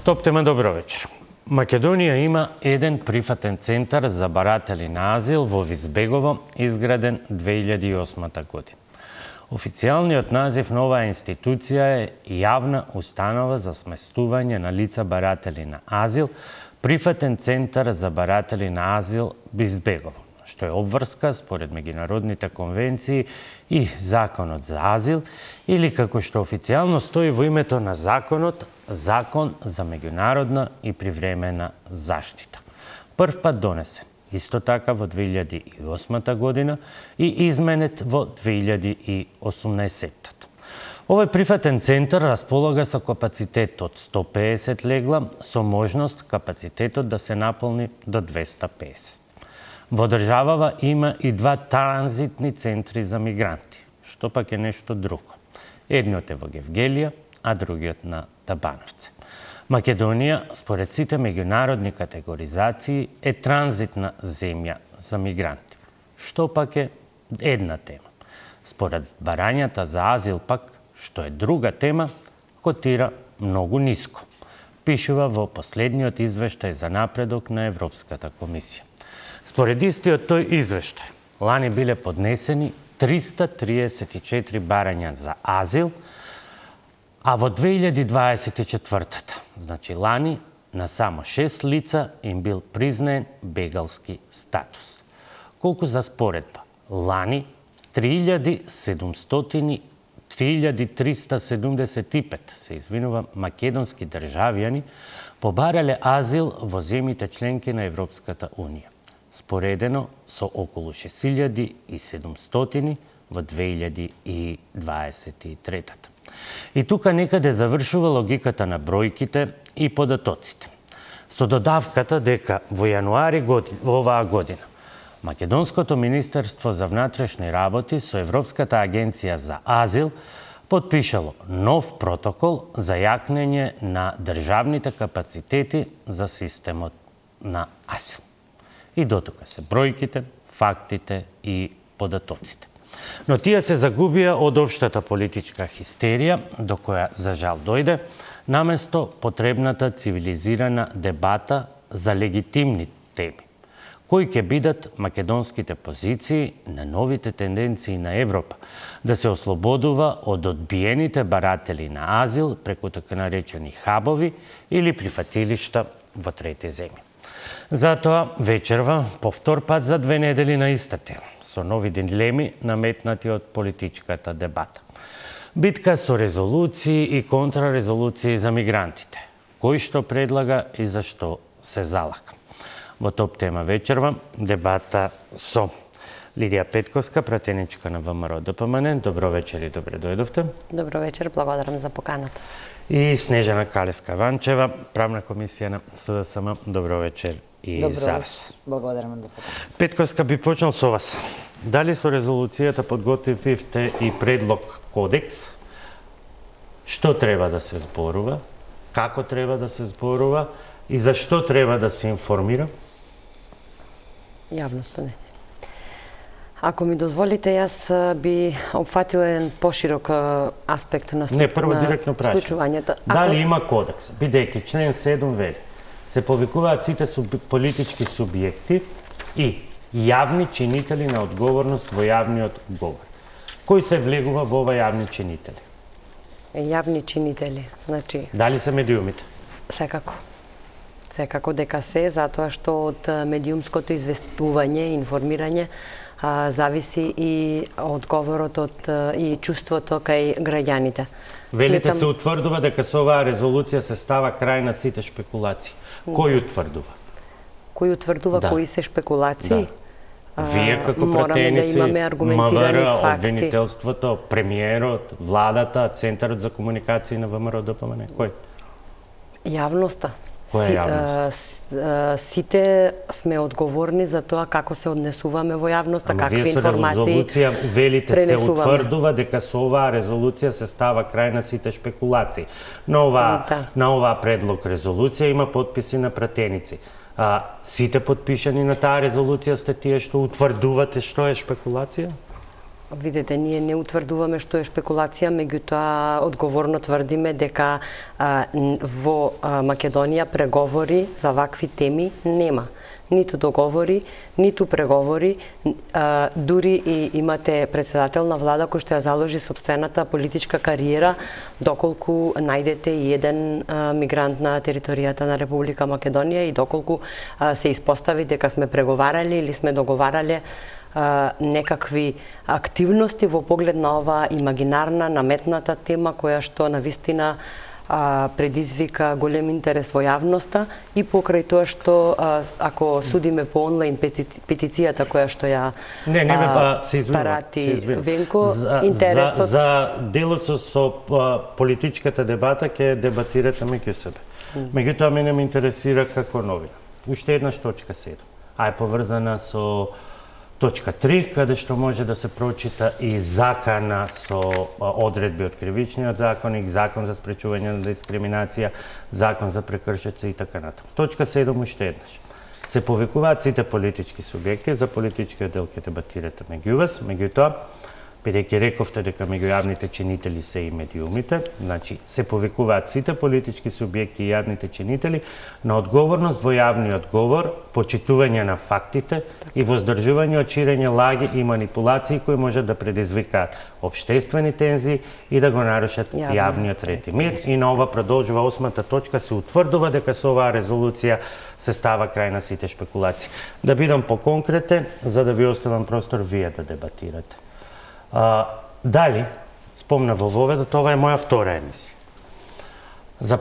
Топ тема, добро вечер. Македонија има еден прифатен центар за баратели на азил во Визбегово, изграден 2008 година. Официјалниот назив на оваа институција е Јавна установа за сместување на лица баратели на азил, прифатен центар за баратели на азил Визбегово, што е обврска според меѓународните конвенции и Законот за азил, или како што официјално стои во името на законот, Закон за меѓународна и привремена заштита. Прв пат донесен, исто така во 2008 година и изменет во 2018. Овој прифатен центар располага со капацитет од 150 легла, со можност капацитетот да се наполни до 250. Во државава има и два транзитни центри за мигранти, што пак е нешто друго. Едниот е во Гевгелија, а другиот на Табановце. Македонија, според сите меѓународни категоризации, е транзитна земја за мигранти, што пак е една тема. Според барањата за азил пак, што е друга тема, котира многу ниско, пишува во последниот извештај за напредок на Европската комисија. Според истиот тој извештај, лани биле поднесени 334 барања за азил, а во 2024, значи лани, на само 6 лица им бил признаен бегалски статус. Колку за споредба? Лани 3375 македонски државјани побарале азил во земјите членки на Европската Унија, споредено со околу 6700 во 2023. И тука некаде завршува логиката на бројките и податоците. Со додавката дека во јануари оваа година Македонското Министерство за внатрешни работи со Европската агенција за азил потпишало нов протокол за јакнење на државните капацитети за системот на азил. И дотука се бројките, фактите и податоците. Но тие се загубија од општата политичка хистерија, до која, за жал, дојде, наместо потребната цивилизирана дебата за легитимни теми. Кои ќе бидат македонските позиции на новите тенденции на Европа да се ослободува од одбиените баратели на азил преку така наречени хабови или прифатилишта во трети земји. Затоа вечерва повтор пат за 2 недели на иста тема, со нови дилеми наметнати од политичката дебата. Битка со резолуции и контрарезолуции за мигрантите. Кој што предлага и за што се залага. Во топ тема вечерва дебата со Лидија Петковска, пратеничка на ВМРО ДПМН. Добро вечер и добре дојдовте. Добро вечер, благодарам за поканата. И Снежана Калеска-Ванчева, правна комисија на СДСМ. Добро вечер и за вас. Благодарам за поканата. Петковска, би почнал со вас. Дали со резолуцијата подготвивте и предлог кодекс? Што треба да се зборува? Како треба да се зборува? И за што треба да се информира? Јавноста не. Ако ми дозволите, јас би опфатила еден поширок аспект на Не, прво директно прашање. Дали има кодекс? Бидејќи член 7 вели, се повикуваат сите политички субјекти и јавни чинители на одговорност во јавниот говор. Кој се влегува во ова јавни чинители? Јавни чинители, значи... Дали се медиумите? Секако. Секако дека се, затоа што од медиумското известување и информирање зависи и одговорот и чувството кај граѓаните. Велите се утврдува дека со оваа резолуција се става крај на сите шпекулации. Кој утврдува? Кој утврдува кои се шпекулации? Вие како пратеници, МВР, обвинителството, премиерот, владата, Центарот за комуникации на ВМРО ДПМН. Кој? Јавноста. Која е јавноста? Сите сме одговорни за тоа како се однесуваме во јавноста, какви информации вие со резолуција велите се утврдува дека со оваа резолуција се става крај на сите шпекулации. На оваа предлог резолуција има потписи на пратеници. Сите потпишани на таа резолуција сте тие што утврдувате што е шпекулација? Видете, ние не утврдуваме што е шпекулација, меѓутоа одговорно тврдиме дека во Македонија преговори за вакви теми нема. Ниту договори, ниту преговори, дури и имате председател на влада кој што ја заложи сопствената политичка кариера доколку најдете и еден мигрант на територијата на Република Македонија и доколку се испостави дека сме преговарали или сме договарале некакви активности во поглед на оваа имагинарна, наметната тема која што навистина предизвика голем интерес во јавноста и покрај тоа што ако судиме по онлайн петицијата која што ја парати Венко, интересот за делот со политичката дебата ќе дебатирате меѓу себе. Меѓутоа мене ме интересира како новина. Уште еднаш точка 7, а е поврзана со точка 3, каде што може да се прочита и закана со одредби од Кривичниот законник, закон за спречување на дискриминација, закон за прекршоци и така натаму. Точка 7 уште еднаш. Се повикуваат сите политички субјекти, за политичкиот дел ќе дебатирате меѓу вас, меѓутоа, бидејќи рековте дека меѓу јавните чинители се и медиумите, значи се повикуваат сите политички субјекти и јавните чинители на одговорност во јавниот говор, почитување на фактите и воздржување од ширење лаги и манипулации кои може да предизвикаат општествени тензии и да го нарушат јавниот ред и мир. И на ова продолжува 8-та точка, се утврдува дека со оваа резолуција се става крај на сите шпекулации. Да бидам поконкретен, за да ви оставам простор вие да дебатирате. Дали, спомна во воведот, ова е моја втора емисија. За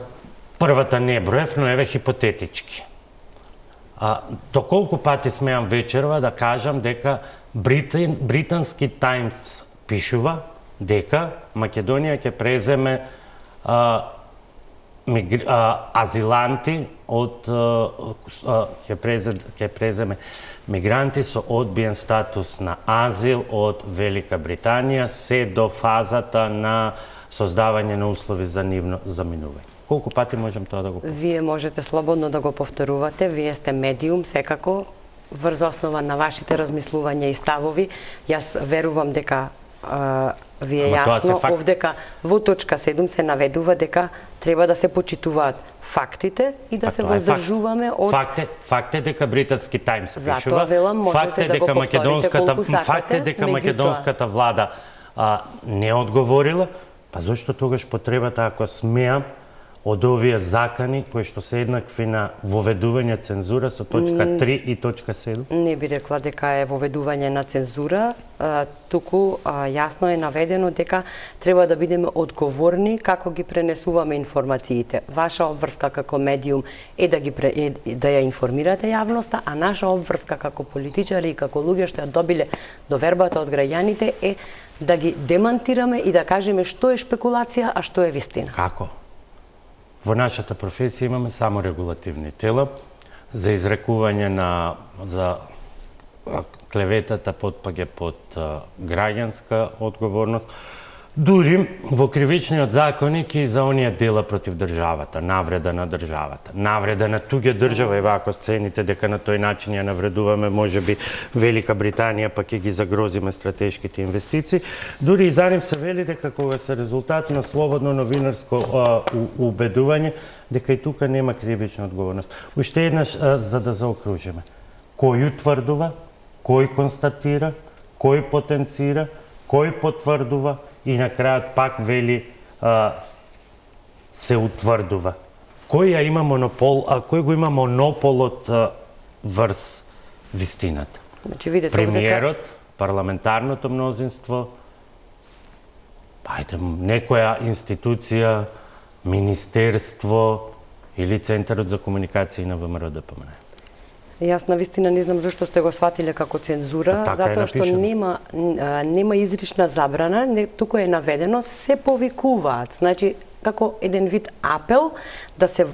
првата не броев, но еве хипотетички. Доколку пати смеам вечерва да кажам дека британски Таймс пишува дека Македонија ќе преземе азиланти од ќе преземе мигранти со одбиен статус на азил од Велика Британија се до фазата на создавање на услови за нивно заминување. Колку пати можам тоа да го повторам? Вие можете слободно да го повторувате, вие сте медиум секако, врз основа на вашите размислувања и ставови. Јас верувам дека ви е јасно овдека во точка 7 се наведува дека треба да се почитуваат фактите и да се воздржуваме од Факт е дека британски Таймс пишува. Затоа велам можете да го повторите колку сакате. Факт е дека македонската влада не одговорила, па зошто тогаш потребата ако смеам од овие закани кои што се еднакви на воведување цензура со точка 3 и точка 7? Не би рекла дека е воведување на цензура, туку јасно е наведено дека треба да бидеме одговорни како ги пренесуваме информациите. Ваша обврска како медиум е да ја информирате јавноста, а наша обврска како политичари и како луѓе што ја добиле довербата од граѓаните е да ги демантираме и да кажеме што е шпекулација, а што е вистина. Како? Во нашата професија имаме само регулативни тела за изрекување за клеветата потпаѓа под граѓанска одговорност. Дури во Кривичниот законник и за оние дела против државата, навреда на државата, навреда на туѓа држава, ева ако цените дека на тој начин ја навредуваме можеби Велика Британија, па ќе ги загрозиме стратешките инвестиции. Дури и за нив се вели дека кога се резултат на слободно новинарско убедување, дека и тука нема кривична одговорност. Уште еднаш за да заокружиме. Кој утврдува, кој констатира, кој потенцира, кој потврдува, и на крајот пак вели се утврдува. Кој ја има монопол, кој го има монополот врз вистината? Значи, видите, премиерот, парламентарното мнозинство, ајде, некоја институција, министерство или Центарот за комуникација на ВМРО ДПМН. Јас на вистина не знам зашто сте го сватиле како цензура, затоа што нема изрична забрана, туку е наведено се повикуваат. Значи, како еден вид апел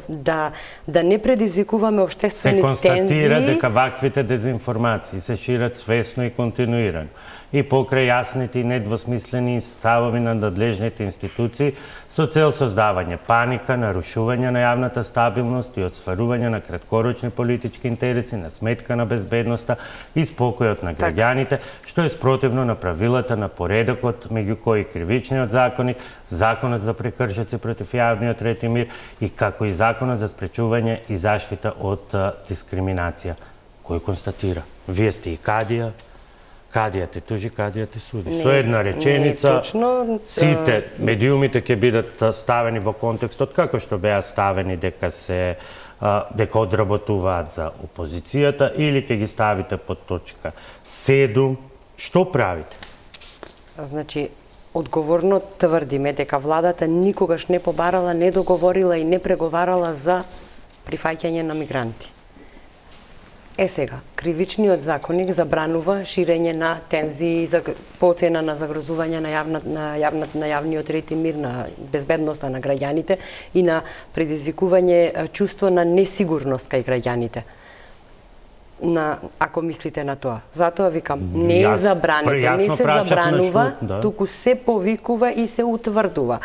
да не предизвикуваме општествени тензии. Се констатира дека ваквите дезинформации се шират свесно и континуирано. и покрај јасните и недвосмислени ставови на надлежните институции со цел создавање паника, нарушување на јавната стабилност и отстварување на краткорочни политички интереси на сметка на безбедноста и спокојот на граѓаните, што е спротивно на правилата на поредокот, меѓу кои кривичниот законник, законот за прекршоци против јавниот ред и мир и како и законот за спречување и заштита од дискриминација, кој констатира: вие сте и кадија, кадија те тужи, кадија те суди. Со една реченица, сите медиумите ќе бидат ставени во контекстот како што беа ставени дека одработуваат за опозицијата, или ќе ги ставите под точка 7. Што правите? Значи, одговорно тврдиме дека владата никогаш не побарала, не договорила и не преговарала за прифаќање на мигранти. Сега, кривичниот законник забранува ширење на тензии по цена на загрозување на јавниот ред и мир, на безбедноста на граѓаните и на предизвикување чувство на несигурност кај граѓаните. Ако мислите на тоа. Затоа викам, не е забрането, не се забранува, туку се повикува и се утврдува.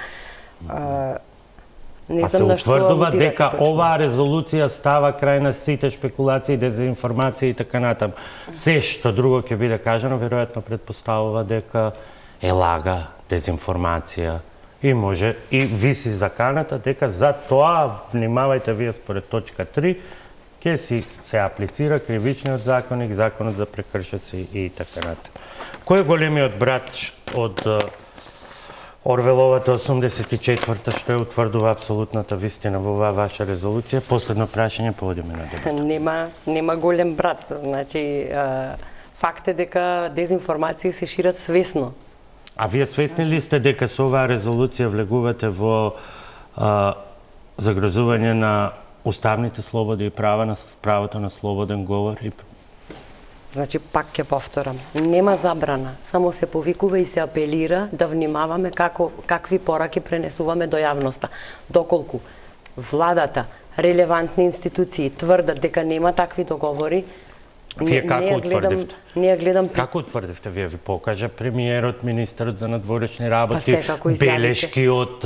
Се утврдува дека оваа резолуција става крај на сите шпекулации, дезинформации и така натаму. Се што друго ќе биде кажано, веројатно предпоставува дека е лага, дезинформација и може и виси заканата дека за тоа, внимавајте вие според точка 3, ќе се аплицира кривичниот законник, законот за прекршоци и така натаму. Кој е големиот брат од Орвеловата 84-та, што ја утврдува апсолутната вистина во оваа ваша резолуција? Последно прашање, поводиме на дебата. Нема голем брат. Значи, факт е дека дезинформации се шират свесно. А вие свесни ли сте дека со оваа резолуција влегувате во загрозување на уставните слободи и правото на слободен говор? Значи, пак ќе повторам, нема забрана, само се повикува и се апелира да внимаваме какви пораки пренесуваме до јавноста. Доколку владата, релевантни институции тврдат дека нема такви договори, вие како утврдивте? Не ја гледам. Како утврдивте? Вие ви покажа премиерот, министерот за надворешни работи, белешки од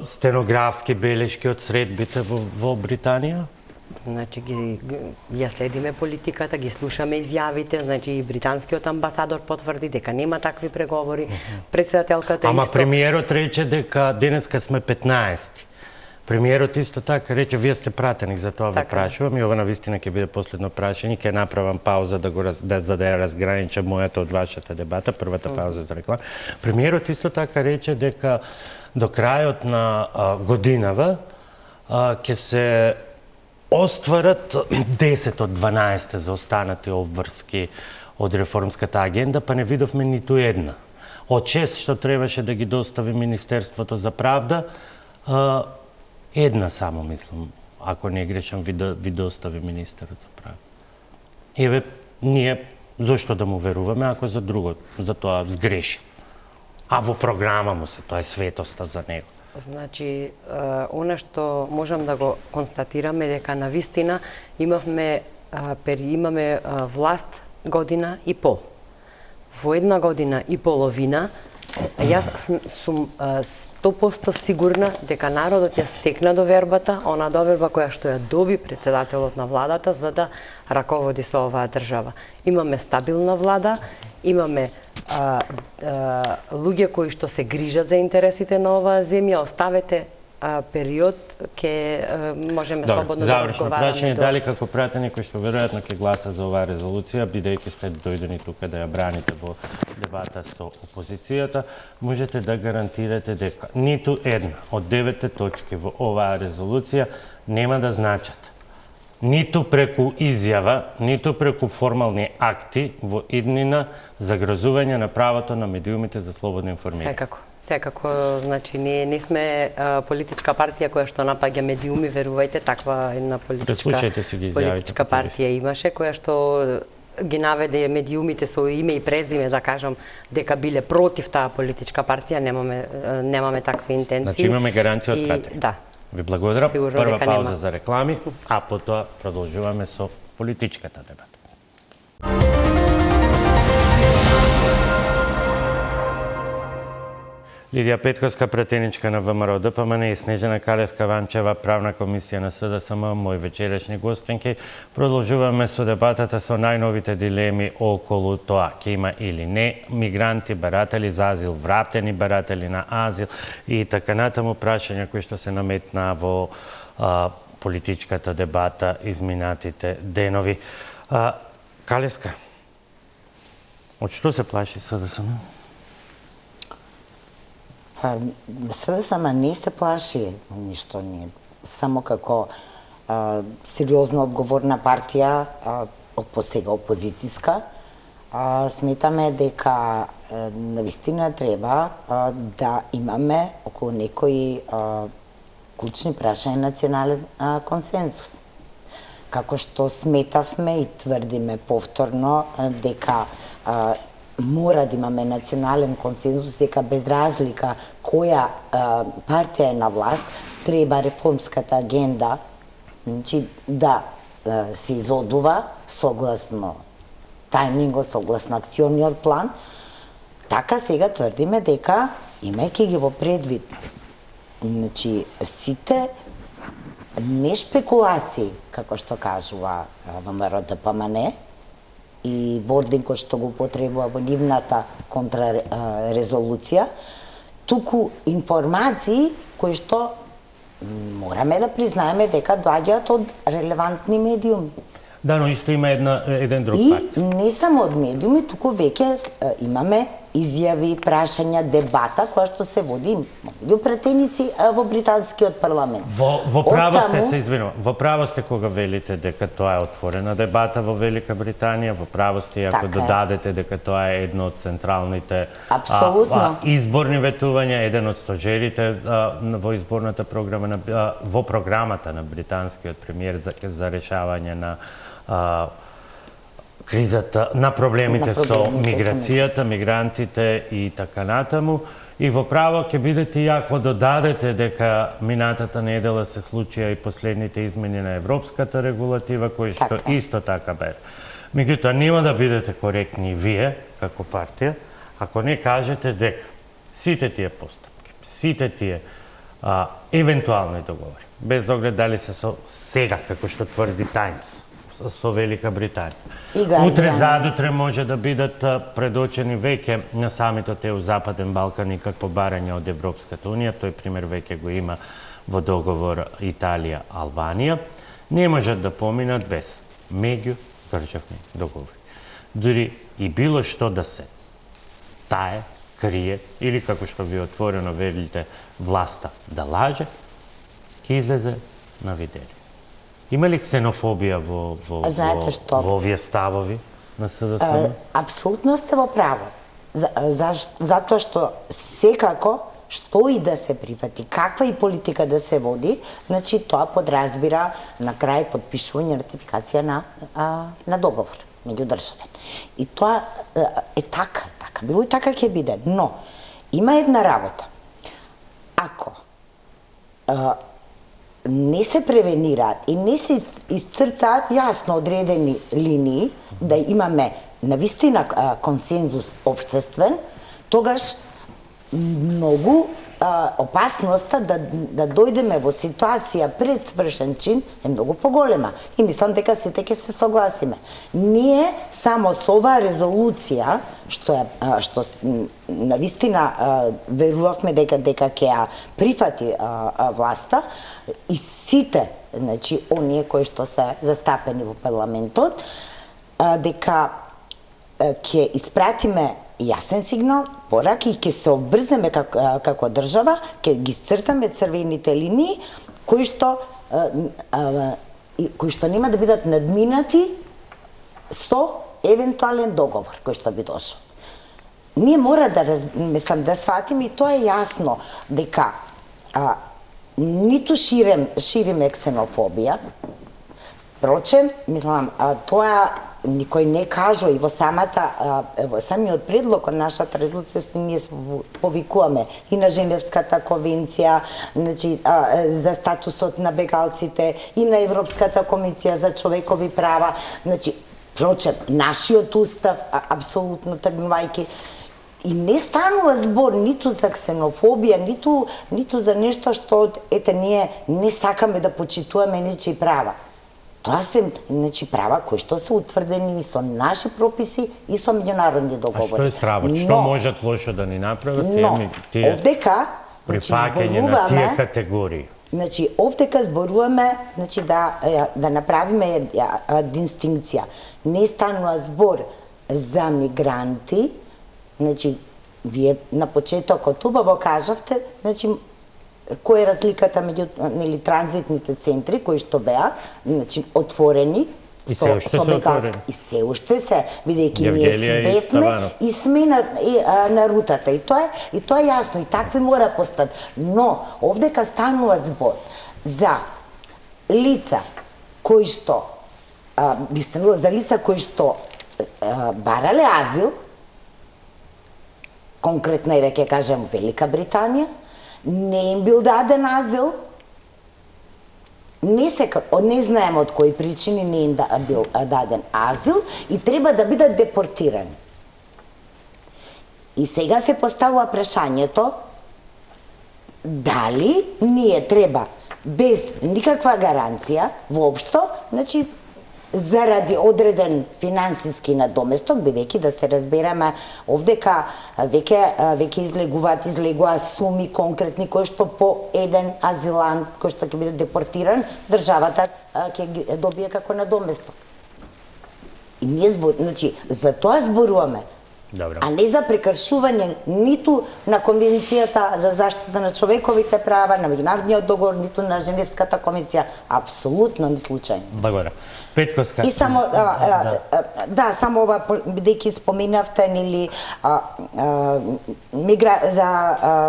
стенографски белешки од средбите во Британија? Значи, ја следиме политиката, ги слушаме изјавите, значи и британскиот амбасадор потврди дека нема такви преговори, председателката Ама исто... премиерот рече дека денеска сме 15. Премиерот исто така рече, вие сте пратеник, за тоа ве прашувам и ова навистина ќе биде последно прашање, ќе направам пауза за да ја разграничам мојата од вашата дебата, првата пауза за реклама. Премиерот исто така рече дека до крајот на годинава ќе се остварат 10 од 12 за останати обврски од реформската агенда, па не видовме ниту една. Од 6 што требаше да ги достави Министерството за правда, една само, мислам, ако не грешам, ви достави Министерот за правда. Еве, ние, зошто да му веруваме, ако за друго, за тоа сгреши? А во програма му се, тоа е светоста за него. Значи, она што можам да го констатираме дека навистина имаме власт година и пол. Во една година и половина, јас сум 100% сигурна дека народот ја стекна довербата, она доверба која што ја доби председателот на владата за да раководи со оваа држава. Имаме стабилна влада, имаме луѓе кои што се грижат за интересите на оваа земја, оставете период, ќе можеме слободно да разговараме. Завршно прашање, дали како пратеник кој што веројатно ќе гласа за оваа резолуција, бидејќи сте дојдени тука да ја браните во дебата со опозицијата, можете да гарантирате дека ниту една од 9 точки во оваа резолуција нема да значат ниту преку изјава, ниту преку формални акти во иднина загрозување на правото на медиумите за слободно информирање. Секако, значи не сме политичка партија која што напаѓа медиуми, верувајте, таква една политичка партија имаше, која што ги наведе медиумите со име и презиме, да кажам, дека биле против таа политичка партија, немаме такви интенции. Значи имаме гаранција од пратеник. Да. Ви благодарам. Прва пауза за реклами, а потоа продолжуваме со политичката дебата. Лидија Петковска, пратеничка на ВМРО ДПМН, и Снежана Калевска-Ванчева, правна комисија на СДСМ, мои вечерашни гостинки. Продолжуваме со дебатата со најновите дилеми околу тоа ќе има или не мигранти, баратели за азил, вратени баратели на азил и така натаму, прашања кои што се наметнаа во политичката дебата изминатите денови. Калевска, од што се плаши СДСМ? СДСМ не се плаши ништо, ние само како сериозна одговорна партија, од посега опозицијска, сметаме дека навистина треба да имаме околу некои клучни прашања национален консензус. Како што сметавме и тврдиме повторно дека мора да имаме национален консензус, дека без разлика која партија е на власт, треба реформската агенда, значи, да се изодува согласно тајмингот, согласно акциониот план. Така сега тврдиме дека, имајќи ги во предвид, значи, сите не шпекулации, како што кажува ВМРО ДПМН, и бординг што го потребува во нивната контрарезолуција, туку информации кои што мораме да признаеме дека доаѓаат од релевантни медиуми. Да, но исто има еден друг факт. И не само од медиуми, туку веќе имаме изјави, прашања, дебата која што се води меѓу пратеници во британскиот парламент. Во право сте, се извинувам, во право сте кога велите дека тоа е отворена дебата во Велика Британија, во право сте ако додадете дека тоа е едно од централните изборни ветувања, еден од стожерите во изборната програма во програмата на британскиот премиер за решавање на кризата, на проблемите со миграцијата, мигрантите и така натаму. И во право ќе бидете и ако додадете дека минатата недела се случија и последните измени на европската регулатива, кои што исто така бе. Меѓутоа, нема да бидете коректни вие, како партија, ако не кажете дека сите тие постапки, сите тие евентуални договори, без оглед дали се со сега, како што тврди Таймс, со Велика Британија. Утре задутре може да бидат предочени веќе на самитот ЕУ Западен Балкан и како барање од Европската Унија. Тој пример веќе го има во договор Италија-Албанија. Не можат да поминат без меѓудржавни договори. Дури и било што да се тае, крие или како што ви отворено велите власта да лаже, ќе излезе на видели. Има ли ксенофобија во овие ставови на СДСМ? Апсолутно сте во право. Затоа што секако што и да се прифати, каква и политика да се води, значи тоа подразбира на крај подпишување, ратификација на договор меѓудржавен. И тоа е така било и така ќе биде. Но има една работа. Ако не се превенираат и не се исцртаат јасно одредени линии, да имаме навистина консензус општествен, тогаш многу опасноста да дојдеме во ситуација пред свршен чин е многу поголема. И мислам дека сите ќе се согласиме. Ние само со оваа резолуција, што навистина верувавме дека ќе ја прифати власта, и сите, значи, оние кои што се застапени во парламентот, дека ќе испратиме јасен сигнал, пораки, и ќе се обрземе како држава, ќе ги исцртаме црвените линии, кои што нема да бидат надминати со евентуален договор кој што би дошол. Ние мора да сватиме, и тоа е јасно, дека ниту шириме ксенофобија. Впрочем, мислам, тоа никој не кажува и во самиот предлог од нашата резолуција ние повикуваме и на Женевската конвенција, значи, за статусот на бегалците, и на Европската комисија за човекови права, значи, впрочем, нашиот устав, апсолутно тргнувајќи, И не станува збор ниту за ксенофобија, ниту за нешто што ете ние не сакаме да почитуваме нечии права. Тоа се права кои што се утврдени и со наши прописи и со меѓународни договори. А што е стравот? Што можат лошо да ни направат тие овдека припаѓање на тие категории? Овдека зборуваме да направиме дистинкција. Не станува збор за мигранти, вие на почетокот убаво кажавте, која е разликата меѓу транзитните центри кои што беа, отворени со мегалски и се уште се, бидејќи ние бевме и сме на рутата и тоа е јасно и такви мора постат. Но овдека станува збор за лица кои што би станува за лица кои што барале азил, конкретно е веќе кажем Велика Британија, не им бил даден азил, не знаеме од кои причини не им бил даден азил и треба да бидат депортирани. И сега се поставува прашањето дали ние треба без никаква гаранција воопшто, заради одреден финансиски надоместок, бидејќи да се разбереме, овдека веќе излегува суми конкретни кои што по еден азилант кој што ќе биде депортиран, државата ќе ги добие како надоместок. И ние за тоа зборуваме. Добро. А не за прекршување ниту на Конвенцијата за заштита на човековите права, на меѓународниот договор, ниту на Женевската конвенција. Апсолутно не случајно. Благодарам. Петкоска. И само само ова бидејќи споменавте за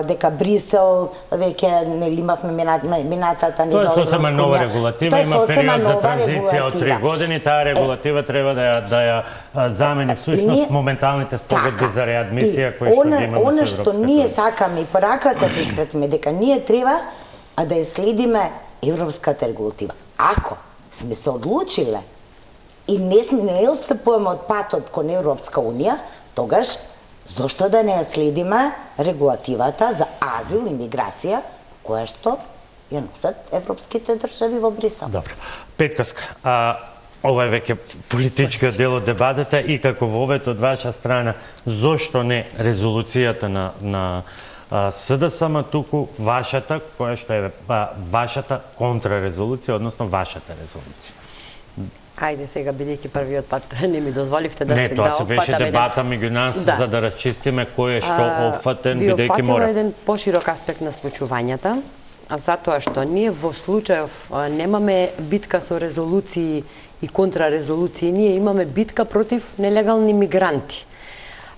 дека Брисел веќе имавме минатата Тоа е сосема нова регулатива, има период за транзиција од 3 години, таа регулатива треба да ја замени всушност моменталните спогодби за реадмисија кои што ги имаме со Европската. Она што ние сакаме и пораката да испратиме дека ние треба да ја следиме европската регулатива. Ако сме се одлучиле и не отстапуваме од патот кон Европска Унија, тогаш зошто да не ја следиме регулативата за азил и миграција која што ја носат европските држави во Брисел. Добро. Петкоска, ова е веќе политичкиот дел од дебатата и како вовет од ваша страна, зошто не резолуцијата на СДСМ, туку вашата, која што е вашата контрарезолуција, односно вашата резолуција? Ајде сега, бидејќи првиот пат не ми дозволивте да се тоа се беше дебата меѓу нас за да расчистиме кој е што опфатен, бидејќи мора. Би еден поширок аспект на случувањата, затоа што ние во случајов немаме битка со резолуции и контрарезолуции, ние имаме битка против нелегални мигранти.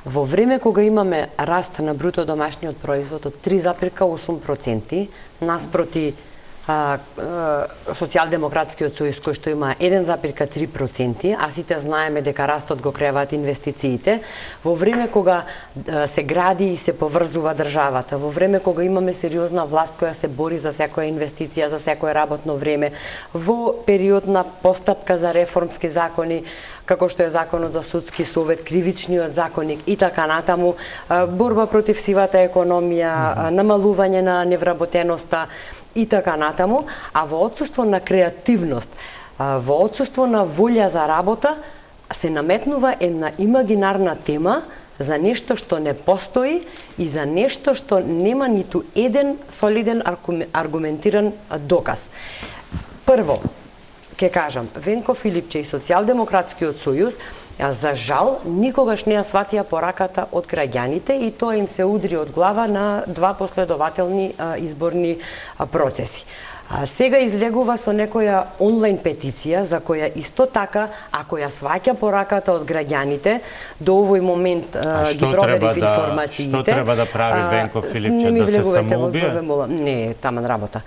Во време кога имаме раст на бруто домашниот производ од 3,8%, наспроти Социјалдемократскиот сојуз кој што има 1,3%, а сите знаеме дека растот го креваат инвестициите, во време кога се гради и се поврзува државата, во време кога имаме сериозна власт која се бори за секоја инвестиција, за секое работно време, во период на постапка за реформски закони, како што е законот за судски совет, кривичниот законник и така натаму, борба против сивата економија, намалување на невработеноста и така натаму, а во отсуство на креативност, во отсуство на волја за работа, се наметнува една имагинарна тема за нешто што не постои и за нешто што нема ниту еден солиден аргументиран доказ. Прво, ке кажам, Венко Филипче и Социјалдемократскиот сојуз, за жал, никогаш не ја сватија пораката од граѓаните и тоа им се удри од глава на два последователни изборни процеси. Сега излегува со некоја онлайн петиција за која исто така, ако ја сваќа пораката од граѓаните, до овој момент ги проверив информациите. Што треба да прави Венко Филипче, да се самоубие? Не, таман работа.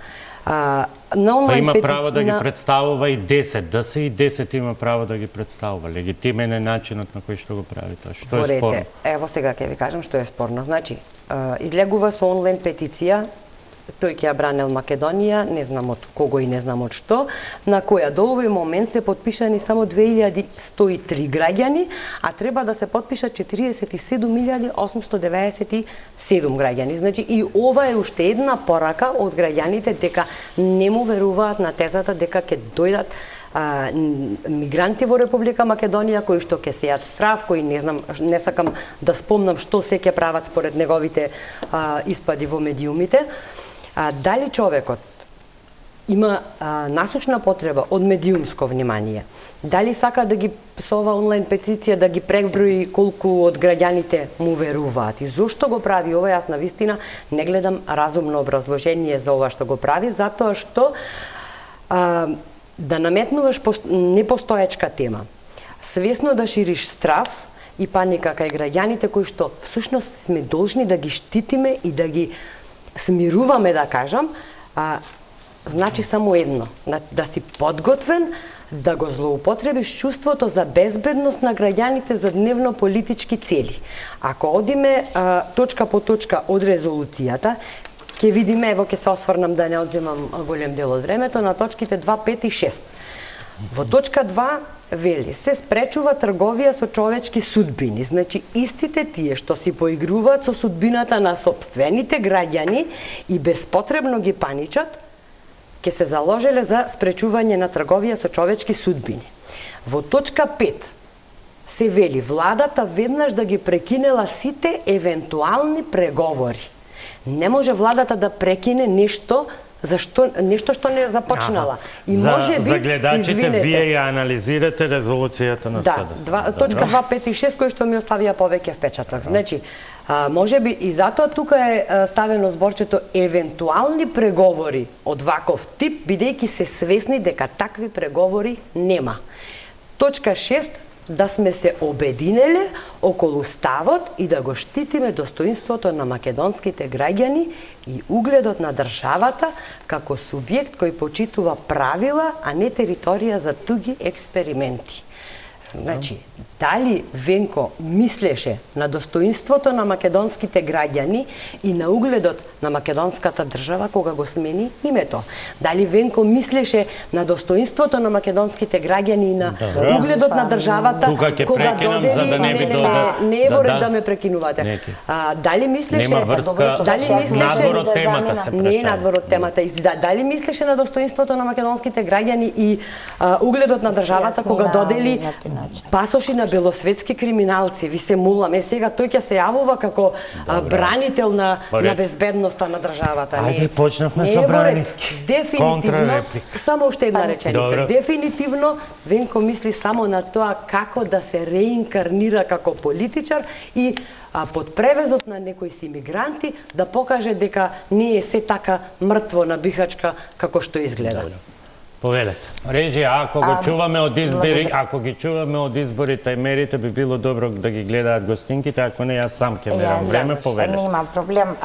Па има право да ги представува и 10, да се и 10 има право да ги представува. Легитимен е начинот на кој што го прави тоа. Што е спорно? Ево сега ќе ви кажам што е спорно. Значи, излегува со онлайн петиција тој ќе ја бранел Македонија, не знам од кого и не знам од што, на која до овој момент се потпишани само 2103 граѓани, а треба да се потпишат 47.897 граѓани. Значи и ова е уште една порака од граѓаните дека не му веруваат на тезата дека ќе дојдат мигранти во Република Македонија кои што ќе сејат страв, кои не знам, не сакам да спомнам што се ќе прават според неговите испади во медиумите. Дали човекот има насочна потреба од медиумско внимание, дали сака да ги со ова онлайн петиција да ги преброи колку од граѓаните му веруваат и зошто го прави ова, јас навистина не гледам разумно образложение за ова што го прави, затоа што да наметнуваш непостоечка тема, свесно да шириш страв и паника кај граѓаните кои што всушност сме должни да ги штитиме и да ги смируваме, да кажам, значи само едно, да си подготвен да го злоупотребиш чувството за безбедност на граѓаните за дневно политички цели. Ако одиме точка по точка од резолуцијата, ќе видиме, ево ќе се осврнам да не одземам голем дел од времето, на точките 2, 5 и 6. Во точка 2 вели, се спречува трговија со човечки судбини. Значи, истите тие што си поигруваат со судбината на сопствените граѓани и безпотребно ги паничат, ќе се заложеле за спречување на трговија со човечки судбини. Во точка 5 се вели, владата веднаш да ги прекинела сите евентуални преговори. Не може владата да прекине нешто што не започнала. И може би, за гледачите, извинете, вие ја анализирате резолуцијата на СДСМ. Да, точка 2, 5 и 6 кои што ми оставија повеќе впечаток. Значи, може би и затоа тука е ставено зборчето евентуални преговори од ваков тип, бидејќи се свесни дека такви преговори нема. Точка 6, да сме се обединеле околу ставот и да го штитиме достоинството на македонските граѓани и угледот на државата како субјект кој почитува правила, а не територија за туги експерименти. Значи, дали Венко мислеше на достоинството на македонските граѓани и на угледот на македонската држава кога го смени името? Дали Венко мислеше на достоинството на македонските граѓани и на угледот на државата кога додели... за да не би Не е во ред да ме прекинувате. Дали мислеше... Нема врска, надвор од темата се Не е надвор од темата. Дали мислеше на достоинството на македонските граѓани и угледот на државата кога додели пасоши на белосветски криминалци? Ви се молам, сега тој ќе се јавува како бранител на безбедноста на државата. Ајде, почнавме со браниски. Дефинитивно, само уште една реченица. Дефинитивно, Венко мисли само на тоа како да се реинкарнира како политичар и под превезот на некои си мигранти да покаже дека не е се така мртво на бихачка како што изгледа. Повелете. Режија, ако го чуваме од избори, ако ги чуваме од изборите и мерите, би било добро да ги гледаат гостинките, ако не, јас сам ќе мерам време, повелете. Нема проблем.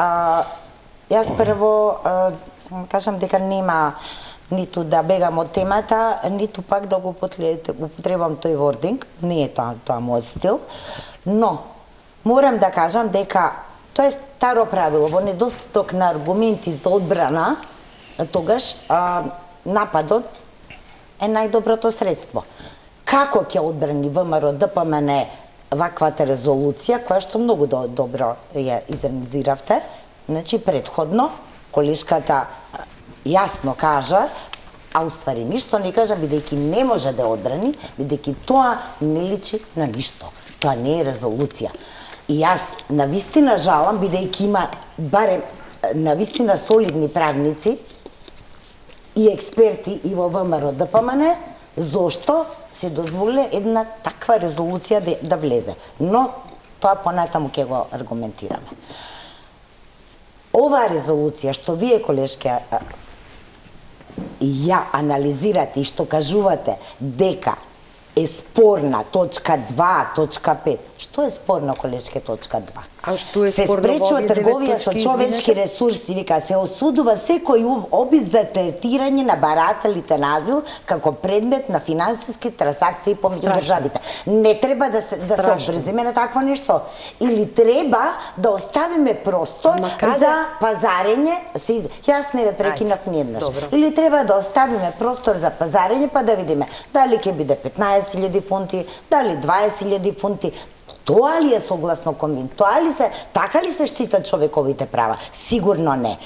Јас прво кажам дека нема ниту да бегам од темата, ниту пак да го употребам тој вординг, не е тоа мојот стил, но морам да кажам дека тоа е старо правило, во недостаток на аргументи за одбрана, тогаш нападот е најдоброто средство. Како ќе одбрани ВМРО ДПМН ваквата резолуција, која што многу добро ја изанализиравте, значи предходно колешката јасно кажа, а уствари ништо не кажа, бидејќи не може да одбрани, бидејќи тоа не личи на ништо. Тоа не е резолуција. И јас навистина жалам, бидејќи има барем навистина солидни правници и експерти и во ВМРО ДПМН, зошто се дозволиле една таква резолуција да влезе. Но тоа понатаму ќе го аргументираме. Оваа резолуција што вие, колешке, ја анализирате и што кажувате дека е спорна точка 2, точка 5. Што е спорно, колешке, точка 2? А што е се спорно во спречува овие трговија 9 со точки, човечки извинете? ресурси, вика, се осудува секој обид за третирање на барателите на азил како предмет на финансиски трансакции помеѓу Страшно. државите. Не треба да се обрзиме на такво нешто. Или треба да оставиме простор Ама каде? за пазарење, јас не ве прекинав ниеднаш. Добро. Или треба да оставиме простор за пазарење па да видиме дали ќе биде 15.000 фунти, дали 20.000 фунти. Тоа ли е согласно тоа ли се, така ли се штитат човековите права? Сигурно не.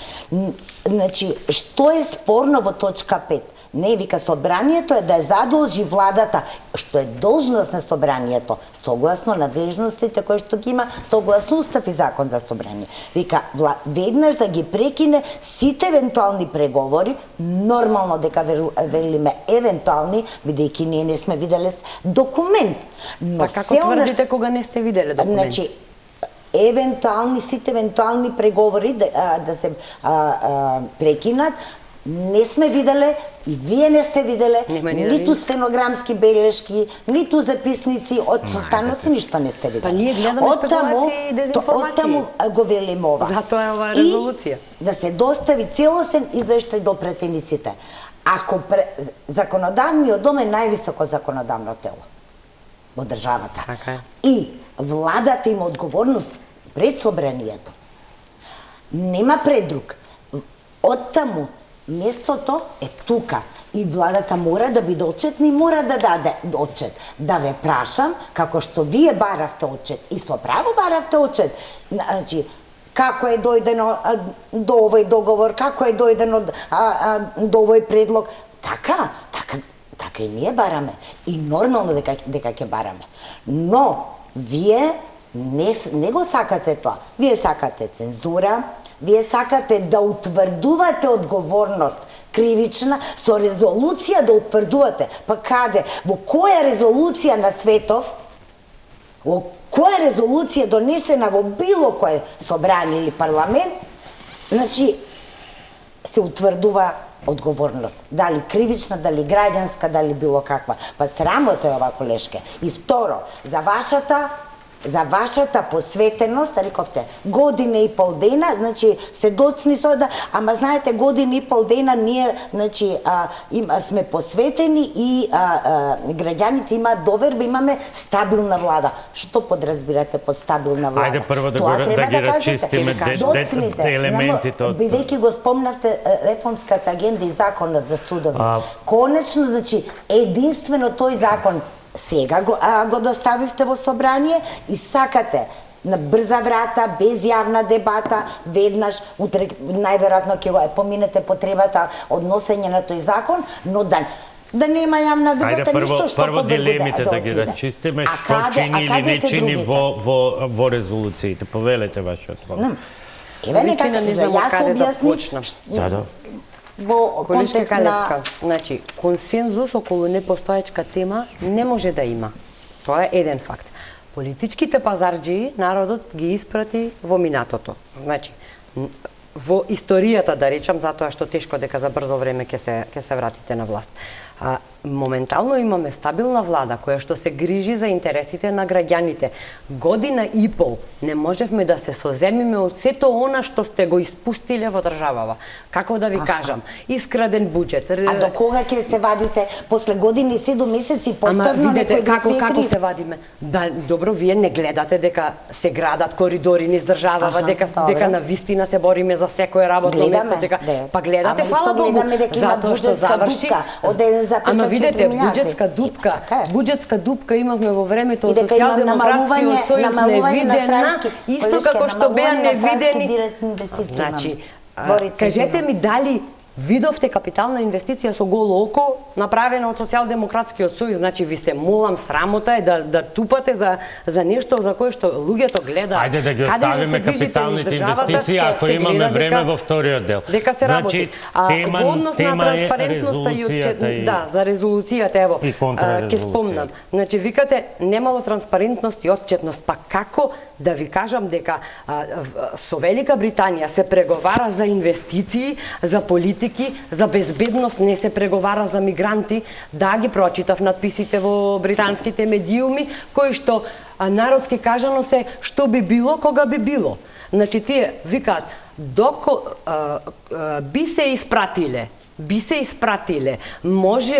Значи, што е спорно во точка 5? Не, вика, собранието е да ја задолжи владата, што е должност на собранието, согласно надлежностите кои што ги има, согласно устав и закон за собрание. Вика, веднаш да ги прекине сите евентуални преговори, нормално дека велиме евентуални, бидејќи ние не сме виделе документ. Но Па како тврдите кога не сте виделе документ? Значи, сите евентуални преговори да се прекинат, не сме виделе и вие не сте виделе ниту стенограмски белешки, ниту записници од состаноци, ништо не сте виделе. Па ние гледаме спекулации и дезинформации. Оттаму го велим ова. Затоа е оваа резолуција. И да се достави целосен извештај до претениците. Ако законодавниот дом е највисоко законодавно тело во државата. Така е. И владата има одговорност пред собранието. Нема предруг. Оттаму местото е тука. И владата мора да биде отчетна и мора да даде отчет. Да ве прашам, како што вие баравте отчет, и со право баравте отчет, значи, како е дојдено до овој договор, како е дојдено до овој предлог. Така и ние бараме. И нормално дека ќе бараме. Но, вие не го сакате тоа. Вие сакате цензура, вие сакате да утврдувате одговорност кривична, со резолуција да утврдувате. Па каде? Во која резолуција на светов, во која резолуција донесена во било кој собрание или парламент, значи, се утврдува одговорност. Дали кривична, дали граѓанска, дали било каква. Па срамота е ова, колешке. И второ, за вашата посветеност, рековте, година и пол дена, значи се доцни со да, ама знаете, година и пол дена ние, значи, сме посветени и граѓаните имаат доверба, имаме стабилна влада. Што подразбирате под стабилна влада? Ајде прво да ги рачистиме елементите од... Бидејќи го спомнавте реформската агенда и законот за судови. Конечно, значи, единствено тој закон сега го доставивте во собрание и сакате на брза врата, без јавна дебата, веднаш, утре најверојатно ќе го поминете потребата од носење на тој закон, но да нема јавна дебата, ништо што прво дилемите да ги рачистиме, што чини или не чини во резолуциите. Повелете вашиот одговор. Еве нека јас објаснив. Во контекст на... Значи, консензус околу непостоечка тема не може да има. Тоа е еден факт. Политичките пазарџии народот ги испрати во минатото. Значи, во историјата, да речам, затоа што тешко дека за брзо време ќе се вратите на власт. Моментално имаме стабилна влада која што се грижи за интересите на граѓаните. Година и пол не можевме да се соземиме од сето она што сте го испустиле во државава. Како да ви кажам, искраден буџет. А до кога ќе се вадите? После година и 7 месеци повторно некој како се вадиме? Да, добро, вие не гледате дека се градат коридори низ државава, дека на вистина се бориме за секое работно место, дека па гледате, фала Богу, затоа што заврши. Ама видете, буџетска дупка имавме во времето од Социјалдемократскиот сојуз невидена, исто како што беа невидени. Значи, кажете ми дали видовте капитална инвестиција со голо око направена од Социјалдемократскиот сојуз, значи ви се молам, срамота е да тупате за нешто за кое што луѓето гледаат. Ајде да ги оставиме капиталните инвестиции, ако имаме време во вториот дел. Дека се работи. Во однос на транспарентноста и отчетност, да, за резолуцијата, ево, ќе спомнам. Значи викате немало транспарентност и отчетност, па како да ви кажам дека со Велика Британија се преговара за инвестиции, за политики, за безбедност, не се преговара за мигранти. Да, ги прочитав надписите во британските медиуми, кои што народски кажано се што би било кога би било. Значи тие викаат би се испратиле,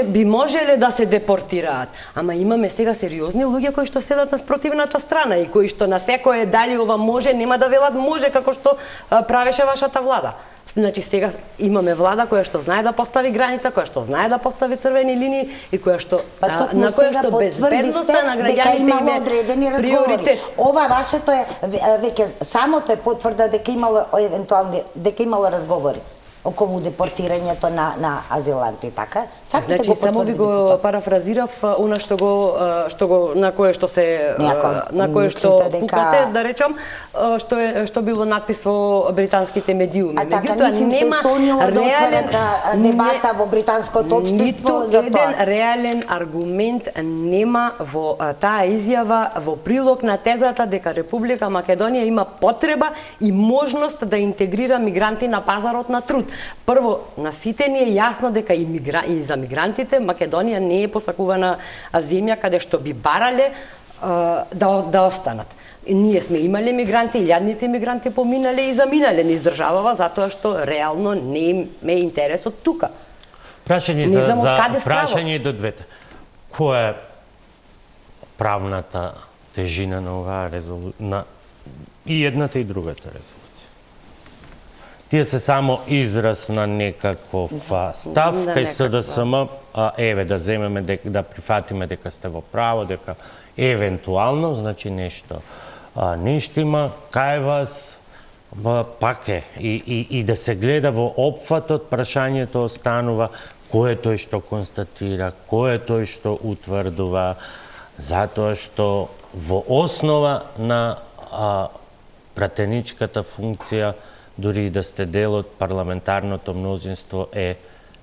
би можеле да се депортираат. Ама имаме сега сериозни луѓе кои што седат на спротивната страна и кои што на секое дали ова може, нема да велат може како што правеше вашата влада. Значи сега имаме влада која што знае да постави граница, која што знае да постави црвени линии и која што на која што безбедноста на граѓаните имало одредени разговори. Ова вашето е веќе самото е потврда дека имало разговори околу депортирањето на азиланти, така? Значи само ви го парафразирав она на кое што пукате, да речам, што било надпис во британските медиуми. А така нема реален дебата во британското општество за тоа. Ниту еден реален аргумент нема во таа изјава во прилог на тезата дека Република Македонија има потреба и можност да интегрира мигранти на пазарот на труд. Прво, на сите ни е јасно дека и за мигрантите Македонија не е посакувана земја каде што би барале да останат. Ние сме имале мигранти, илјадници мигранти поминале и заминале низ државава затоа што реално не им е интересот тука. Прашање до двете. Која е правната тежина на оваа резолуција, и едната и другата резолуција? Тие се само израз на некаков став кај СДСМ, еве да земеме да прифатиме дека сте во право, дека евентуално, значи нешто има кај вас, пак е и да се гледа во опфатот, прашањето останува кој е тој што констатира, кој е тој што утврдува, затоа што во основа на пратеничката функција, дури и да сте дел од парламентарното мнозинство, е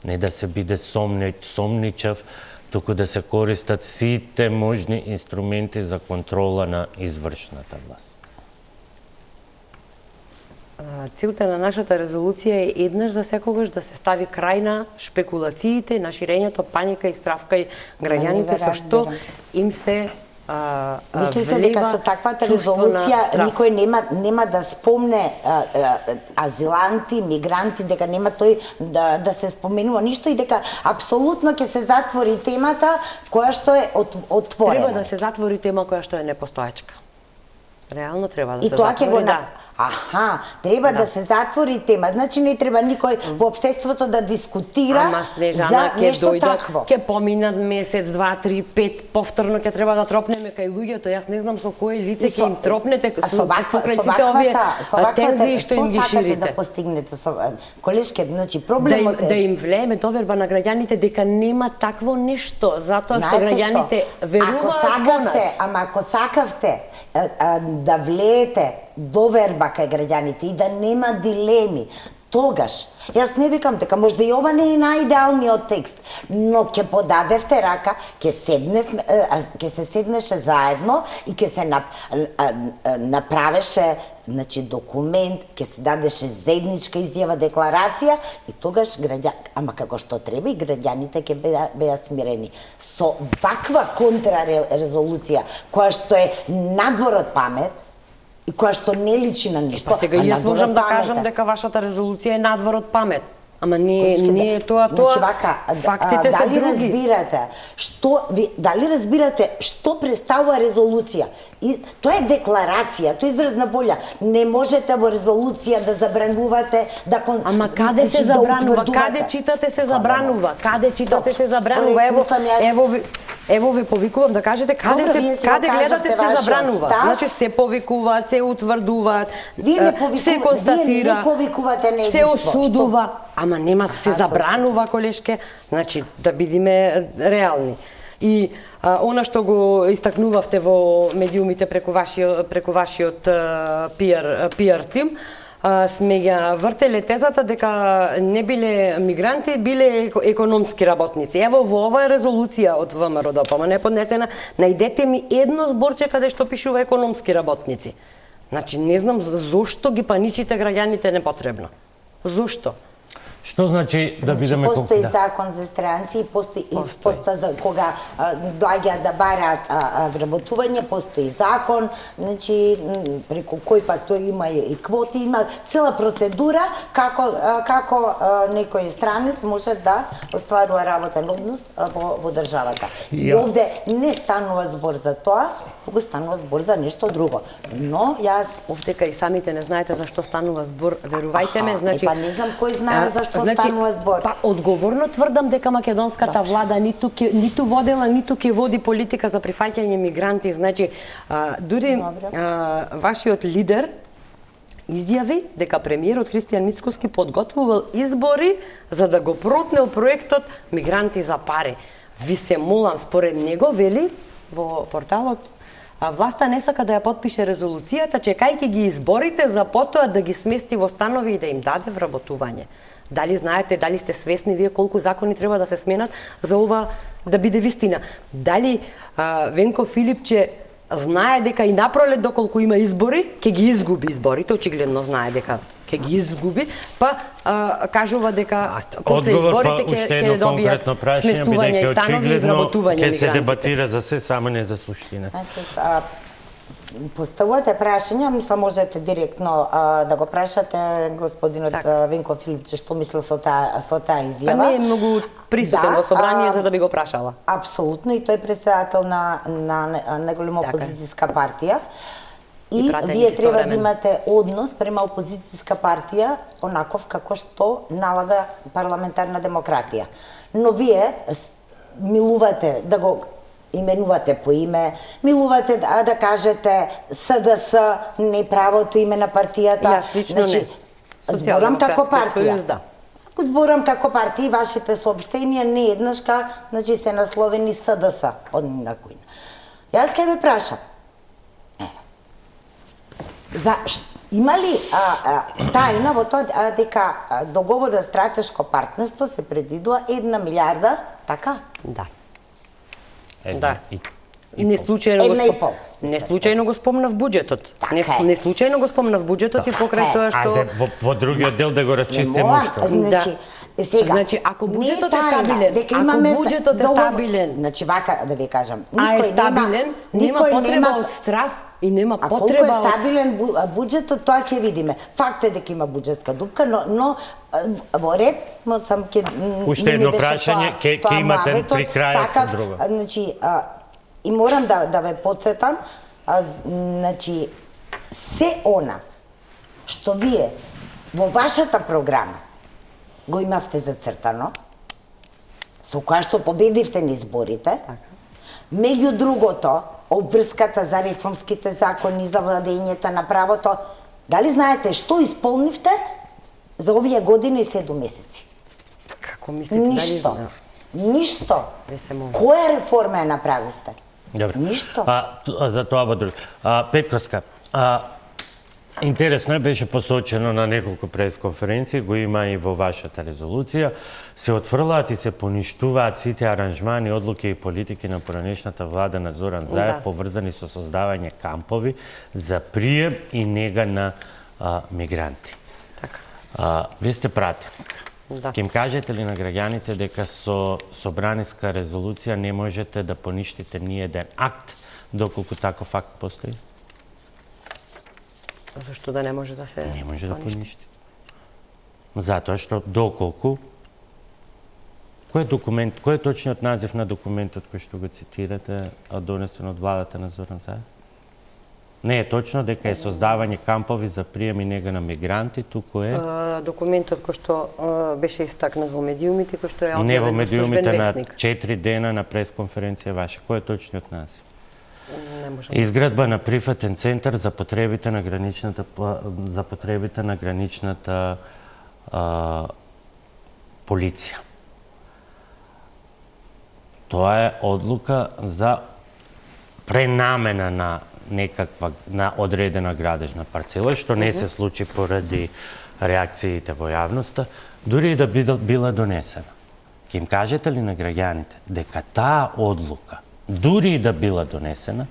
не да се биде сомничав, туку да се користат сите можни инструменти за контрола на извршната власт. Целта на нашата резолуција е еднаш за секогаш да се стави крај на шпекулациите, на ширењето паника и страв кај граѓаните со што им се мислите дека со таквата резолуција никој нема да спомне азиланти, мигранти, дека нема тој да се споменува ништо и дека апсолутно ќе се затвори темата која што е отворена? Треба да се затвори тема која што е непостоечка. Реално треба да се затвори. И тоа ќе го треба да се затвори тема. Значи не треба никој во општеството да дискутира за нешто такво. Ќе поминат месец, 2, 3, 5, повторно ќе треба да тропнеме кај луѓето. Јас не знам со кое лице ќе им тропнете со сите овие тензии што им ги ширите. Да постигнете колешке, значи проблемот е да им влееме доверба на граѓаните дека нема такво нешто, затоа што граѓаните веруваат во нас. Ако сакавте да влеете доверба кај граѓаните и да нема дилеми, тогаш, јас не викам дека можда и ова не е најидеалниот текст, но ќе подадевте рака, ќе се седнеше заедно и ќе се направеше документ, ќе се дадеше заедничка изјава, декларација и тогаш ама како што треба и граѓаните ќе беа смирени. Со ваква контрарезолуција, која што е надвор од памет, и која што не личи на ништо. Сега и јас можам да кажам дека вашата резолуција е надвор од памет. Ама не е тоа. Фактите се други. Дали разбирате што представува резолуција? И тоа е декларација, тоа е израз на волја. Не можете во резолуција да забранувате да Ама каде се забранува? Каде читате се забранува? Каде читате се забранува? Ево ви повикувам да кажете каде гледате се забранува. Значи се повикуваат, се утврдуваат, се констатира, се осудува, ама нема се забранува, колешке. Значи да бидиме реални. И она што го истакнувавте во медиумите преку вашиот PR тим, сме ја вртеле тезата дека не биле мигранти, биле економски работници. Ево во оваа резолуција од ВМРО-ДПМН поднесена, најдете ми едно зборче каде што пишува економски работници. Значи не знам зошто ги паничите граѓаните непотребно. Зошто? Што значи да бидеме постои закон за странци и постои за кога доаѓаат да бараат вработување, постои закон, значи преку кој тој има и квоти, има цела процедура како некој странец може да остварува работен однос во државата. И овде не станува збор за тоа, туку станува збор за нешто друго. Но јас овдека и самите не знаете за што станува збор, верувајте ме, значи па не знам кој знае за што станува збор. Па одговорно тврдам дека македонската влада ниту водела, ниту ќе води политика за прифаќање мигранти, значи дури вашиот лидер изјави дека премиерот Христијан Мицкоски подготвувал избори за да го протнел проектот Мигранти за пари. Ви се молам, според него вели во порталот власта не сака да ја потпише резолуцијата, чекајќи ги изборите за потоа да ги смести во станови и да им даде вработување. Дали знаете, дали сте свесни вие колку закони треба да се сменат за ова да биде вистина? Дали Венко Филипче знае дека и напролет доколку има избори, ќе ги изгуби изборите, очигледно знае дека ќе ги изгуби, па кажува дека после изборите ќе добијат сместување и станови и вработување мигрантите. Ќе се дебатира за се, само не за суштина. Поставувате прашања, мислам можете директно да го прашате господинот Венко Филипче што мисли со таа изјава. Па не е многу присутен во собрание за да би го прашала. Апсолутно, и тој е претседател на најголема опозицијска партија. И вие треба да имате однос према опозицијска партија онаков како што налага парламентарна демократија. Но вие милувате да го именувате по име, милувате да кажете СДС, не правото име на партијата. Јас лично не. Зборам како партија. Зборам како партија и вашите соопштенија не еднашка, значи се насловени СДС од некој. Јас ќе ве прашам. Има ли тајна во тоа дека договор за стратешко партнерство се предвидува 1 милиарда, така? Да. Да. Не случајно го спомнав буџетот. Не случајно го спомнав буџетот и покрај тоа што Ајде во другиот дел да го расчистиме уште. Значи, ако буџетот е стабилен, значи вака да ви кажам, нема потреба од страф и нема потреба. А колку е стабилен буџетот, тоа ќе видиме. Факт е дека има буџетска дупка, но во ред, сам ќе уште едно прашање ќе имате при крајот друго. Значи, и морам да ве потсетам, значи се она што вие во вашата програма го имавте зацртано, со која што победивте на изборите, меѓу другото, обврската за реформските закони, за владењето на правото, дали знаете што исполнивте за овие години и 7 месеци? Како мислите? Ништо. Која реформа ја направивте? Добре. Ништо. За тоа во други. Петковска, интересно беше посочено на неколку пресконференции, го има и во вашата резолуција, се отфрлаат и се поништуваат сите аранжмани, одлуки и политики на поранешната влада на Зоран Заев, поврзани со создавање кампови за прием и нега на мигранти. Вие сте пратеник. Ќе им кажете ли на граѓаните дека со собраниска резолуција не можете да поништите ни еден акт, доколку таков акт постои? Зашто да не може да се не може да поништи? Затоа што доколку кој е точниот назив на документот кој што го цитирате, донесен од владата на Зоран Заев? Не е точно дека е создавање кампови за прием и нега на мигранти, туку е документот кој што беше истакнат во медиумите, кој што е не во медиумите на 4 дена на пресконференција ваша. Кој е точниот назив? Изградба на прифатен центар за потребите на граничната полиција. Тоа е одлука за пренамена на одредена градежна парцела, што не се случи поради реакциите во јавноста, дури и да била донесена. Ќе им кажете ли на граѓаните дека таа одлука, дури и да била донесена,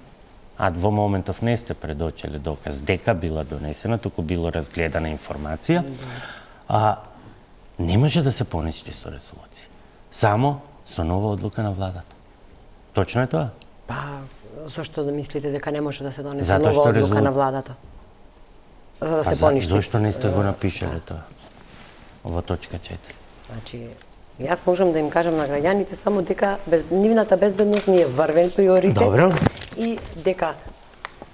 а во моментов не сте предочели доказ дека била донесена, туку било разгледана информација, не може да се поништи со резолуција. Само со нова одлука на владата. Точно е тоа? Па, зошто да мислите дека не може да се донесе Затоа нова што одлука на владата? За да се поништи. Зошто не сте го напишале тоа? Во точка 4. Значи, јас можам да им кажам на граѓаните само дека нивната безбедност ни е врвен приоритет. Добро. И дека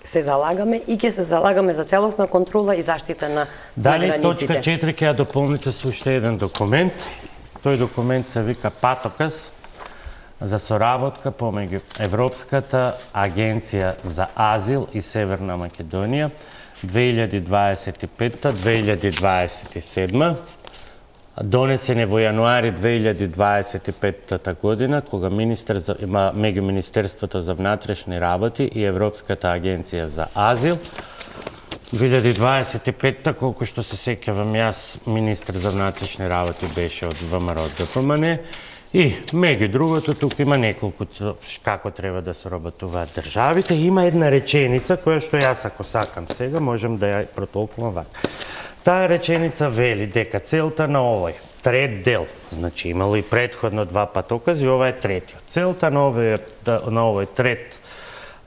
се залагаме и ќе се залагаме за целосна контрола и заштита на Дали границите. точка 4 ќе ја дополните со уште еден документ? Тој документ се вика патоказ за соработка помеѓу Европската агенција за азил и Северна Македонија 2025-2027, донесен е во јануари 2025 година, кога меѓу Министерството за внатрешни работи и Европската агенција за азил. 2025-та, колку што се сеќавам јас, министр за внатрешни работи беше од ВМРО ДПМН. И, меѓу другото, тука има неколку како треба да се работуваат државите. Има една реченица, која што јас, ако сакам сега, можам да ја протолкувам вака. Таа реченица вели дека целта на овој трет дел, значи имало и предходно два патокази, ова е третиот. Целта на овој трет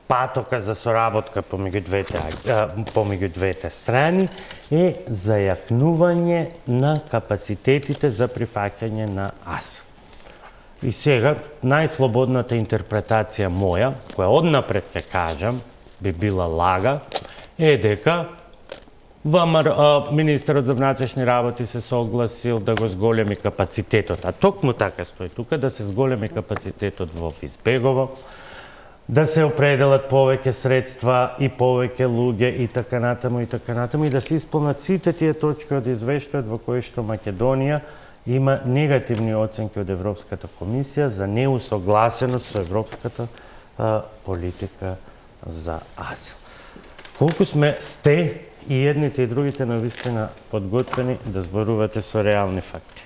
патоказ за соработка помеѓу двете страни е зајакнување на капацитетите за прифаќање на азил. И сега, најслободната интерпретација моја, која однапред ќе кажам, би била лага, е дека министерот за внатрешни работи се согласил да го зголеми капацитетот, а токму така стои тука, да се зголеми капацитетот во Избегово, да се определат повеќе средства и повеќе луѓе и така натаму и да се исполнат сите тие точки од извештајот во кои што Македонија има негативни оценки од Европската комисија за неусогласеност со европската политика за азил. Колку сте и едните и другите навистина подготвени да зборувате со реални факти?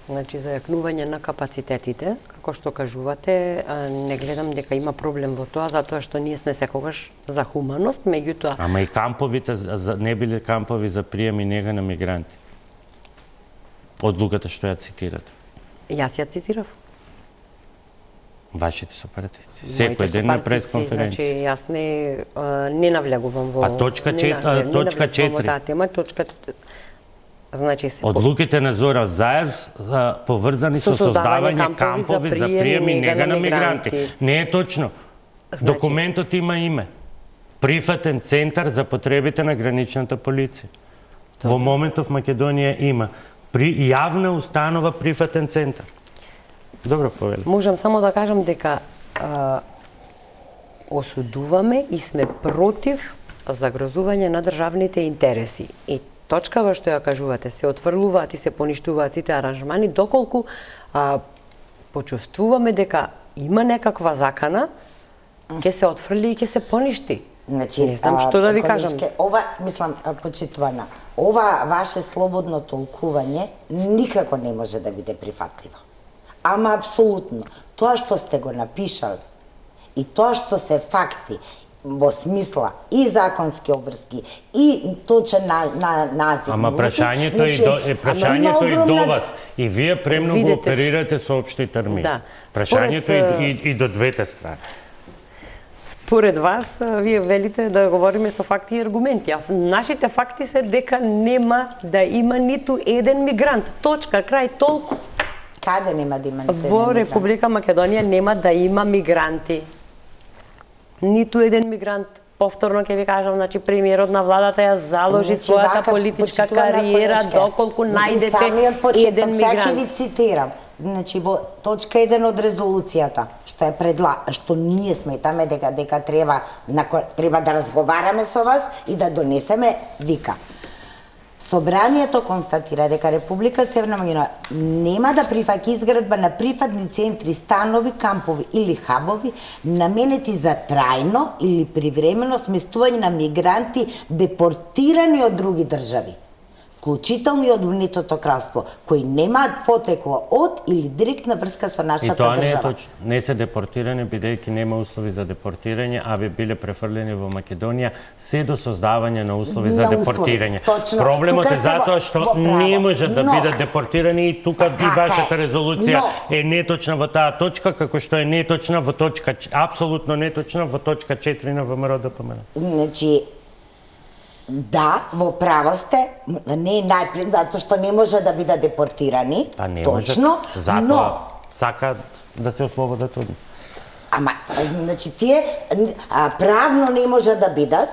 Значи, зајакнување на капацитетите, како што кажувате, не гледам дека има проблем во тоа, затоа што ние сме секогаш за хуманост, меѓутоа... Ама и камповите, не биле кампови за прием и нега на мигранти? Одлуката што ја цитирате. Јас ја цитирав. Вашите сопаратици. Секој ден на пресконференција. Значи, јас не навлегувам во... А точка 4? Значи, одлуките на Зоран Заев поврзани со создавање кампови за прием и нега на мигранти. Не е точно. Документот има име. Прифатен центар за потребите на граничната полиција. Во моментов Македонија има јавна установа прифатен центар. Добро, повели. Можам само да кажам дека осудуваме и сме против загрозување на државните интереси. И точкава што ја кажувате, се отфрлуваат и се поништуваат сите аранжмани, доколку почувствуваме дека има некаква закана, ќе се отфрли и ќе се поништи. Значи, не знам што да ви кажам. Ова, мислам, почитувана, ова ваше слободно толкување никако не може да биде прифатливо. Ама апсолутно, тоа што сте го напишали и тоа што се факти во смисла и законски обврски и точен назив. Ама прашањето и до вас. И вие премногу оперирате со општи термини. Да. Прашањето и до двете страни. Според вас, вие велите да говориме со факти и аргументи, а нашите факти се дека нема да има ниту еден мигрант. Точка, крај, толку. Каде нема да има ниту еден мигрант? Во Република Македонија нема да има мигранти. Ниту еден мигрант. Повторно ќе ви кажам, значи премиерот на владата ја заложи својата политичка кариера доколку најдете еден мигрант. Сега ќе ви цитирам. Значи во точка 1 од резолуцијата што ние сметаме дека треба да разговараме со вас и да донесеме, вика: Собранието констатира дека Република Северна Македонија нема да прифаќа изградба на прифатни центри, станови, кампови или хабови наменети за трајно или привремено сместување на мигранти депортирани од други држави, вклучително и од Обединетото кралство, кои немаат потекло од или директна врска со И нашата тоа не е држава. точно. Не се депортирани, бидејќи нема услови за депортирање, а би биле префрлени во Македонија се до создавање на услови за На услови, депортирање. точно. Проблемот Тука е сте затоа во што право. не можат да Но- бидат депортирани и тука Така е. вашата резолуција Но- е неточна во таа точка, како што е неточна во точка, апсолутно неточна во точка 4 на ВМРО ДПМН. Значи, да, во право сте, не најпред, затоа што не може да бидат депортирани, Па не точно, можат. Затоа но, сакаат да се ослободат од. ама, значи, тие правно не може да бидат,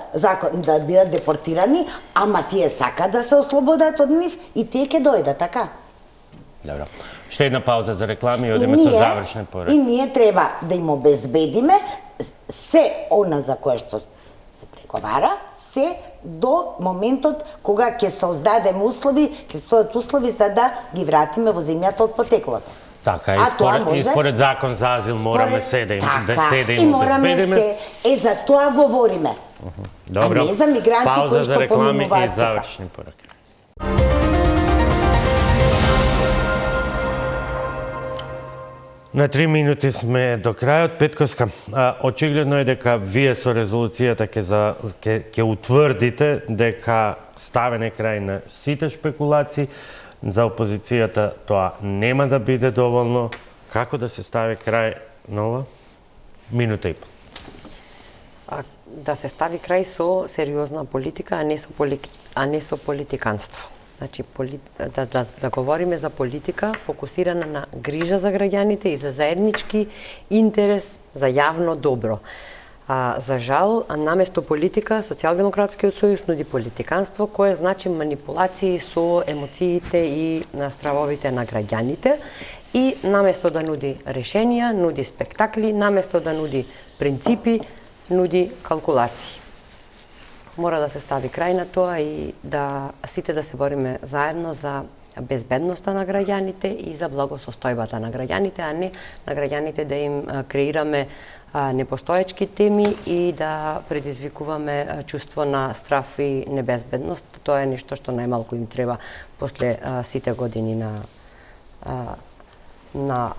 да бидат депортирани, ама тие сакаат да се ослободат од нив и тие ќе дојдат, така? Добро. Ще една пауза за реклами и одиме со завршни пораки. И ние треба да им обезбедиме се она за кое што се преговара, се до моментот кога ќе создадеме услови, ќе создадат услови за да ги вратиме во земјата од потеклото. Така, А тоа може- и според закон за азил мораме се да им, и мораме обезбедиме. се, за тоа говориме. Добро. А не за мигранти Пауза кои за што реклами поминуваат и тука. завршни пораки. На 3 минути сме до крајот. Петковска, очигледно е дека вие со резолуцијата ќе утврдите дека ставене крај на сите шпекулации. За опозицијата тоа нема да биде доволно. Како да се стави крај на ова? Минута и пол. Да се стави крај со сериозна политика, а не со политиканство. Значи, да говориме за политика фокусирана на грижа за граѓаните и за заеднички интерес за јавно добро. За жал, наместо политика, Социјалдемократскиот сојуз нуди политиканство, кое значи манипулации со емоциите и стравовите на граѓаните, и наместо да нуди решенија, нуди спектакли, наместо да нуди принципи, нуди калкулации. Мора да се стави крај на тоа и да сите да се бориме заедно за безбедноста на граѓаните и за благосостојбата на граѓаните, а не на граѓаните да им креираме непостоечки теми и да предизвикуваме чувство на страф и небезбедност. Тоа е нешто што најмалку им треба после сите години на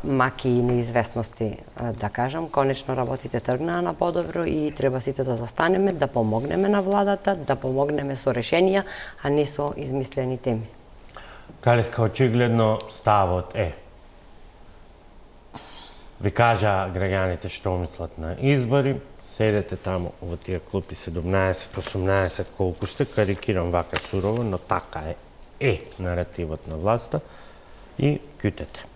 маки и неизвестности, да кажам. Конечно, работите тргнаа на подобро и треба сите да застанеме, да помогнеме на владата, да помогнеме со решенија, а не со измислени теми. Калеска, очигледно ставот е. Ви кажа граѓаните што мислат на избори, седете таму во тие клупи 17-18 колку сте, карикирам вака сурово, но така е наративот на власта и кјутете.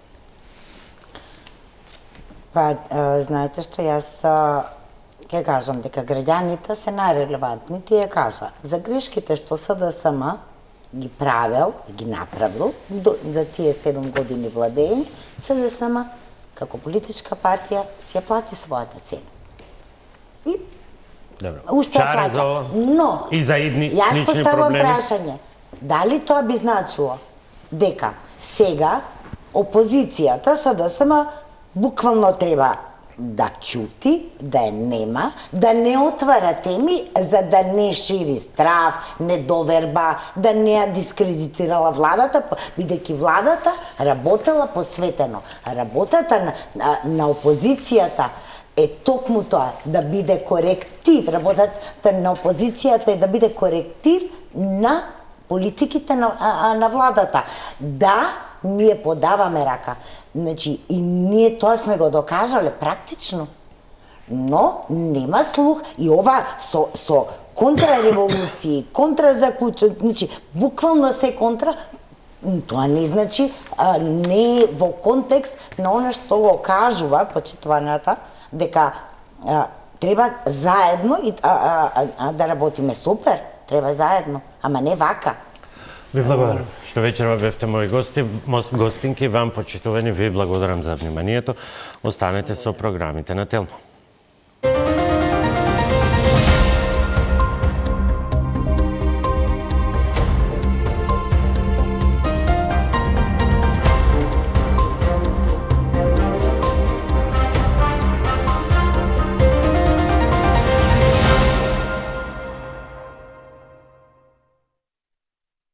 Па, знаете што, јас ќе кажам дека граѓаните се најрелевантни, тие кажа за грешките што СДСМ ги правел, ги направил за тие 7 години владење, СДСМ како политичка партија си ја плати својата цена. И Добро. уште ја Чаре за плаќа. ова? Но, И за идни јас слични поставам проблеми? прашање, дали тоа би значило дека сега опозицијата СДСМ буквално треба да ќути, да ја нема, да не отвара теми за да не шири страф, недоверба, да не ја дискредитирала владата, бидејќи владата работела посветено. Работата на опозицијата е токму тоа, да биде коректив. Работата на опозицијата е да биде коректив на политиките на владата. Да, ние подаваме рака. Значи, и ние тоа сме го докажале практично. Но нема слух и ова со контрареволуции, контразаклучок, значи, буквално се контра, тоа не значи не е во контекст на она што го кажува почитуваната, дека треба заедно и да работиме супер, треба заедно, ама не вака. Ви благодарам што вечерва бевте мои гостинки, вам почитувани, ви благодарам за вниманието. Останете со програмите на Телмо.